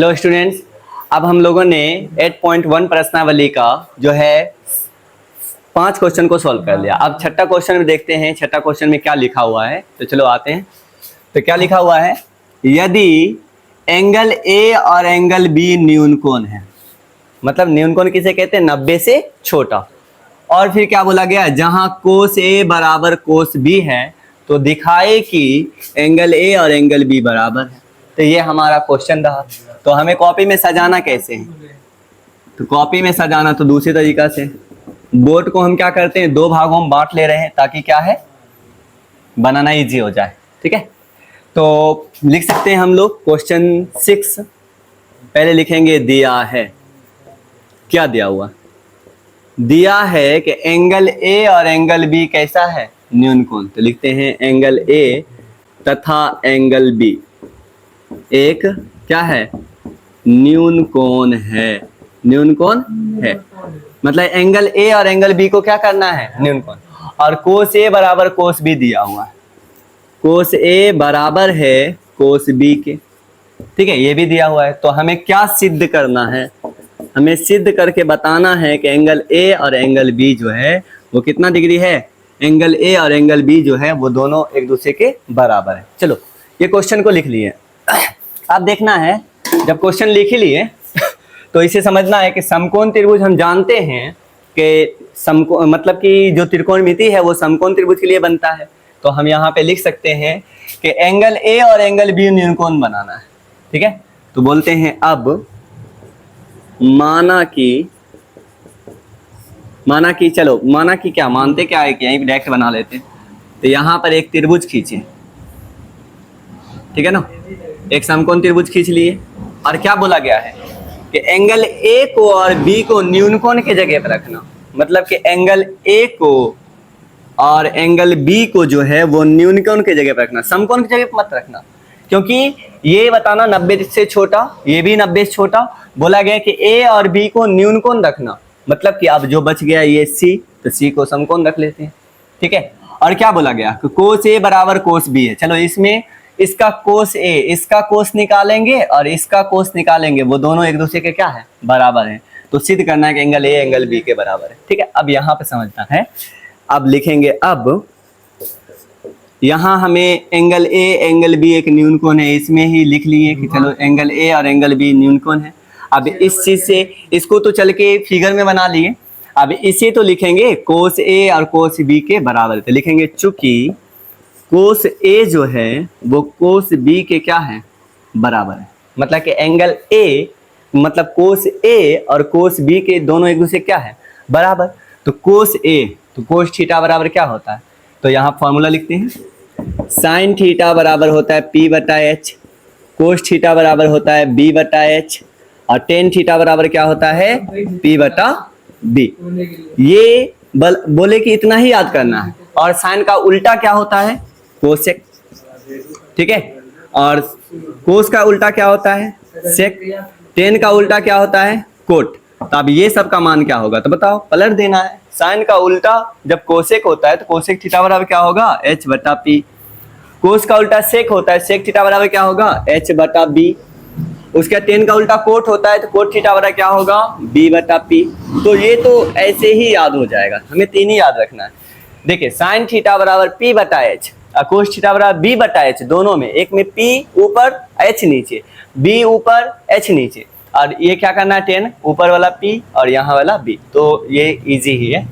Hello students, अब हम लोगों ने 8.1 प्रश्नावली का जो है 5 क्वेश्चन को सॉल्व कर लिया। अब छठा क्वेश्चन में देखते हैं छठा क्वेश्चन में क्या लिखा हुआ है। तो चलो आते हैं। तो क्या लिखा हुआ है, यदि एंगल ए और एंगल बी न्यून कोण है, मतलब न्यून कोण किसे कहते हैं, 90 से छोटा। और फिर क्या बोला गया, जहां कोस ए बराबर कोस बी है तो दिखाए कि एंगल ए और एंगल बी बराबर है। तो ये हमारा क्वेश्चन रहा। तो हमें कॉपी में सजाना कैसे है, तो कॉपी में सजाना तो दूसरे तरीका से, बोर्ड को हम क्या करते हैं, 2 भागों में बांट ले रहे हैं ताकि क्या है, बनाना इजी हो जाए। ठीक है, तो लिख सकते हैं हम लोग क्वेश्चन 6। पहले लिखेंगे दिया है, क्या दिया हुआ, दिया है कि एंगल ए और एंगल बी कैसा है, न्यून कोण। तो लिखते हैं एंगल ए तथा एंगल बी एक क्या है, न्यून कोण है। न्यून कोण है मतलब एंगल ए और एंगल बी को क्या करना है, न्यून कोण। और कोस ए बराबर कोस बी दिया हुआ है, कोस ए बराबर है कोस बी के। ठीक है, ये भी दिया हुआ है। तो हमें क्या सिद्ध करना है, हमें सिद्ध करके बताना है कि एंगल ए और एंगल बी जो है वो कितना डिग्री है, एंगल ए और एंगल बी जो है वो दोनों एक दूसरे के बराबर है। चलो ये क्वेश्चन को लिख लिए। अब देखना है, जब क्वेश्चन लिख ही लिए तो इसे समझना है कि समकोण त्रिभुज हम जानते हैं कि समकोण मतलब कि जो त्रिकोणमिति है वो समकोण त्रिभुज के लिए बनता है। तो हम यहाँ पे लिख सकते हैं कि एंगल ए और एंगल बी न्यून कोण बनाना है। ठीक है, तो बोलते हैं अब माना कि चलो माना कि क्या मानते क्या है कि यहीं डायरेक्ट बना लेते हैं। तो यहाँ पर एक त्रिभुज खींचे, ठीक है ना, एक समकोण त्रिभुज खींच लिए। और क्या बोला गया है कि एंगल ए को और बी को न्यून कोण की जगह पर रखना, मतलब कि एंगल ए को और एंगल बी को जो है वो न्यून कोण की जगह पर रखना, समकोण की जगह पर मत रखना। क्योंकि ये बताना 90 से छोटा, ये भी 90 से छोटा। बोला गया कि ए और बी को न्यून कोण रखना, मतलब कि अब जो बच गया ये सी, तो सी को समकोण रख लेते हैं। ठीक है, और क्या बोला गया कि कोस ए बराबर कोस बी है। चलो इसमें इसका कोस ए, इसका कोस निकालेंगे और इसका कोस निकालेंगे, वो दोनों एक दूसरे के क्या है, बराबर है। तो सिद्ध करना है कि एंगल ए एंगल बी के बराबर है। ठीक है, अब यहाँ पे समझना है। अब लिखेंगे, अब यहाँ हमें एंगल ए एंगल बी एक न्यून कोण है, इसमें ही लिख लिए कि चलो एंगल ए और एंगल बी न्यून कोण है। अब इस चीज से इसको तो चल के फिगर में बना लिए। अब इसे तो लिखेंगे कोस ए और कोस बी के बराबर है। तो लिखेंगे चूंकि कोस ए जो है वो कोस बी के क्या है, बराबर है। मतलब कि एंगल ए मतलब कोस ए और कोस बी के दोनों एक दूसरे क्या है, बराबर। तो कोस ए तो कोस थीटा बराबर क्या होता है, तो यहाँ फॉर्मूला लिखते हैं, साइन थीटा बराबर होता है पी बटा एच, कोस थीटा बराबर होता है बी बटा एच, और टेन थीटा बराबर क्या होता है, पी बटा बी। ये बोले कि इतना ही याद करना है। और साइन का उल्टा क्या होता है, कोसेक। ठीक है, और कोस का उल्टा क्या होता है, सेक। टेन का उल्टा क्या होता है, कोट। तो अब ये सब का मान क्या होगा, तो बताओ, पलट देना है। साइन का उल्टा जब कोसेक होता है तो कोसेक थीटा बराबर क्या होगा, एच बटा पी। कोस का उल्टा सेक होता है, सेक थीटा बराबर क्या होगा, एच बटा बी। उसका टेन का उल्टा कोट होता है तो कोट थीटा बराबर क्या होगा, बी बटा पी। तो ये तो ऐसे ही याद हो जाएगा, हमें 3 ही याद रखना है। देखिए साइन थीटा बराबर पी बटा एच, कोस थीटा बराबर बी बटा एच, दोनों में, एक में पी ऊपर एच नीचे, बी ऊपर एच नीचे, और ये क्या करना है, टेन ऊपर वाला पी और यहाँ वाला बी। तो ये इजी ही है।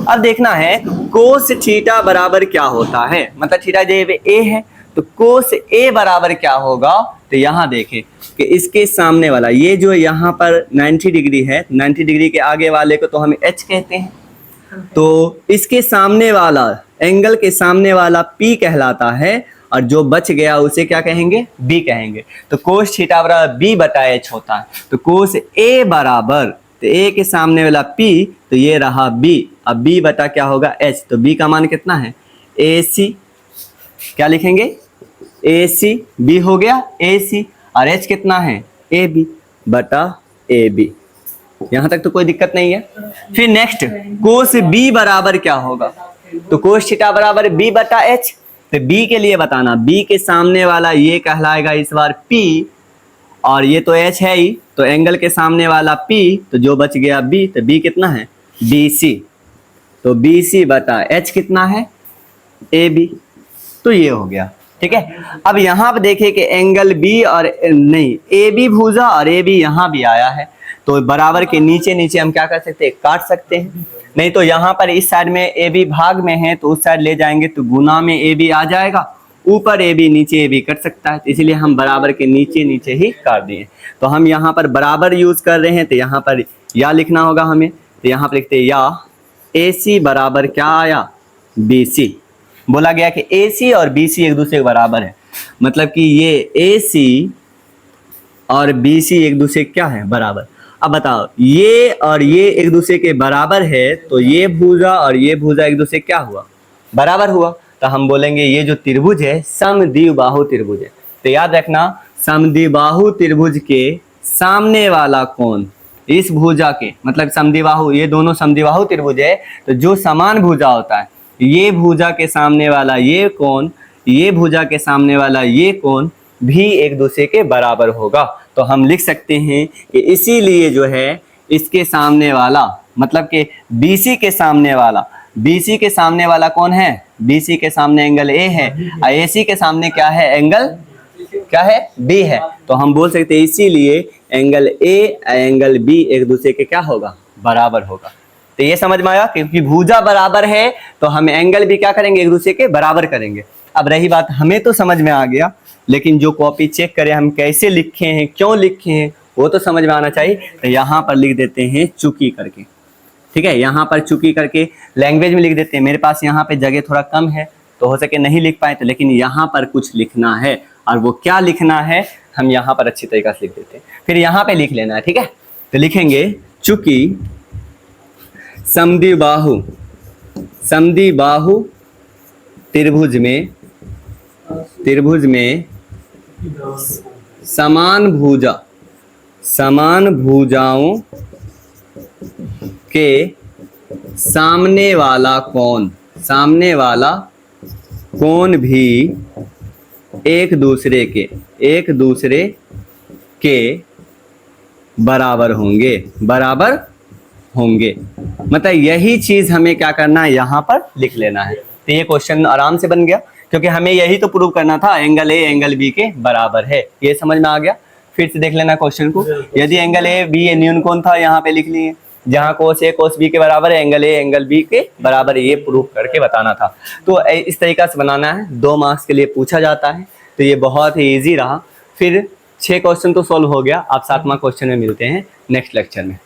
अब देखना है कोस थीटा बराबर क्या होता है, मतलब थीटा जब ए है तो कोस ए बराबर क्या होगा। तो यहाँ देखें कि इसके सामने वाला ये जो यहाँ पर 90 डिग्री है, 90 डिग्री के आगे वाले को तो हम एच कहते हैं। तो इसके सामने वाला, एंगल के सामने वाला P कहलाता है, और जो बच गया उसे क्या कहेंगे, B कहेंगे। तो कोस थीटा बराबर B बटा H होता है। तो कोस A बराबर, तो A के सामने वाला P, तो ये रहा B। अब B बटा क्या होगा, H। तो B का मान कितना है, AC। क्या लिखेंगे, AC। B हो गया AC, और H कितना है, AB बटा AB। यहां तक तो कोई दिक्कत नहीं है। फिर नेक्स्ट कोस B बराबर क्या होगा, तो कोस थीटा बराबर B बटा H। तो B के लिए बताना, B के सामने वाला ये कहलाएगा इस बार P, और ये तो एच है ही, तो एंगल के सामने वाला पी, तो जो बच गया बी, तो बी कितना है बी सी, तो बी सी बता एच कितना है ए बी, तो ये हो गया। ठीक है, अब यहाँ पे देखिए कि एंगल बी और नहीं ए बी भुजा और ए बी यहाँ भी आया है, तो बराबर के नीचे नीचे हम क्या कर सकते हैं काट सकते हैं, नहीं तो यहाँ पर इस साइड में ए बी भाग में है तो उस साइड ले जाएंगे तो गुना में ए बी आ जाएगा, ऊपर ए बी नीचे ए बी कट सकता है, तो इसलिए हम बराबर के नीचे नीचे ही काट दिए। तो हम यहाँ पर बराबर यूज कर रहे हैं, तो यहाँ पर या लिखना होगा हमें, तो यहाँ पर लिखते हैं या ए सी बराबर क्या आया बी सी। बोला गया कि ए सी और बी सी एक दूसरे के बराबर है, मतलब कि ये ए सी और बी सी एक दूसरे क्या है बराबर। अब बताओ ये और ये एक दूसरे के बराबर है, तो ये भुजा और ये भुजा एक दूसरे क्या हुआ बराबर हुआ, तो हम बोलेंगे ये जो त्रिभुज है समद्विबाहु त्रिभुज है। तो याद रखना समद्विबाहु त्रिभुज के सामने वाला कोण इस भुजा के, मतलब समद्विबाहु, ये दोनों समद्विबाहु त्रिभुज है, तो जो समान भुजा होता है ये भुजा के सामने वाला ये कोण, ये भुजा के सामने वाला ये कोण भी एक दूसरे के बराबर होगा। तो हम लिख सकते हैं कि इसीलिए जो है इसके सामने वाला, मतलब कि BC के सामने वाला, BC के सामने वाला कौन है, BC के सामने एंगल A है और AC के सामने क्या है एंगल क्या है B है, तो हम बोल सकते हैं इसीलिए एंगल A और एंगल B एक दूसरे के क्या होगा बराबर होगा। तो ये समझ में आया, क्योंकि भुजा बराबर है तो हम एंगल भी क्या करेंगे एक दूसरे के बराबर करेंगे। अब रही बात, हमें तो समझ में आ गया, लेकिन जो कॉपी चेक करें हम कैसे लिखे हैं क्यों लिखे हैं वो तो समझ में आना चाहिए। तो यहाँ पर लिख देते हैं चूकी करके, ठीक है, यहाँ पर चूकी करके लैंग्वेज में लिख देते हैं। मेरे पास यहाँ पे जगह थोड़ा कम है तो हो सके नहीं लिख पाए, तो लेकिन यहाँ पर कुछ लिखना है, और वो क्या लिखना है हम यहाँ पर अच्छी तरीके से लिख देते हैं, फिर यहाँ पे लिख लेना है। ठीक है, तो लिखेंगे चूंकि समद्विबाहु त्रिभुज में समान भुजाओं के सामने वाला कोण भी एक दूसरे के बराबर होंगे। मतलब यही चीज हमें क्या करना है यहाँ पर लिख लेना है। तो ये क्वेश्चन आराम से बन गया, क्योंकि हमें यही तो प्रूव करना था एंगल ए एंगल बी के बराबर है। ये समझ में आ गया। फिर से देख लेना क्वेश्चन को, यदि एंगल ए बी न्यून कोण था यहाँ पे लिख लिए, जहाँ कोस ए कोस बी के बराबर है एंगल ए एंगल बी के बराबर है, ये प्रूव करके बताना था। तो इस तरीका से बनाना है, 2 मार्क्स के लिए पूछा जाता है। तो ये बहुत ही ईजी रहा। फिर 6 क्वेश्चन तो सॉल्व हो गया। आप 7वां क्वेश्चन में मिलते हैं नेक्स्ट लेक्चर में।